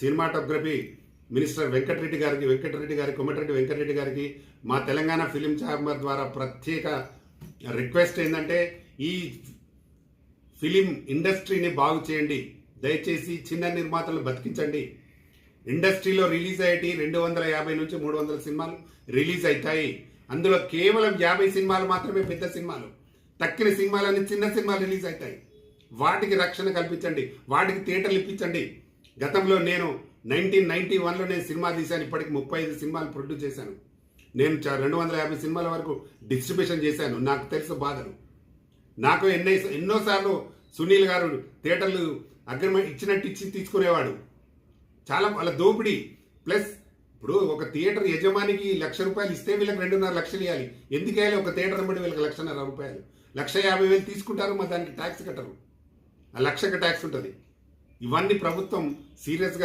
Cinematography minister Venkatareddy గారి కోమటిరెడ్డి వెంకటరెడ్డి గారికి మా తెలంగాణ ఫిలిం ఛాంబర్ ద్వారా ప్రత్యేక రిక్వెస్ట్ ఏంటంటే ఈ ఫిలిం ఇండస్ట్రీని బాగు చేయండి. దయచేసి చిన్న నిర్మాతలు బతికించండి. ఇండస్ట్రీలో రిలీజ్ అయ్యేటి 250 నుంచి 300 సినిమాలు రిలీజ్ అవుతాయి. అందులో కేవలం 50 సినిమాలు మాత్రమే పెద్ద సినిమాలు, తక్కిన సినిమాలన్నీ చిన్న సినిమాలు రిలీజ్ అవుతాయి. వాటికి రక్షణ కల్పించండి, వాటికి థియేటర్లు ఇప్పించండి. గతంలో నేను 1991లో నేను సినిమా తీశాను. ఇప్పటికి 35 సినిమాలు ప్రొడ్యూస్ చేశాను. నేను 250 సినిమాల వరకు డిస్ట్రిబ్యూషన్ చేశాను. నాకు తెలుసు బాధలు. నాకు ఎన్నోసార్లు సునీల్ గారు థియేటర్లు అగ్రిమెంట్ ఇచ్చినట్టు ఇచ్చి తీసుకునేవాడు. చాలా వాళ్ళ దోపిడీ. ప్లస్ ఇప్పుడు ఒక థియేటర్ యజమానికి ₹1,00,000 ఇస్తే వీళ్ళకి 2.5 లక్షలు ఇవ్వాలి. ఎందుకు వేయాలి? ఒక థియేటర్ బట్టి వీళ్ళకి ₹1,50,000 1,50,000 తీసుకుంటారు. మరి దానికి ట్యాక్స్ కట్టరు. ఆ 1,00,000కి ట్యాక్స్ ఉంటుంది. ఇవన్నీ ప్రభుత్వం సీరియస్గా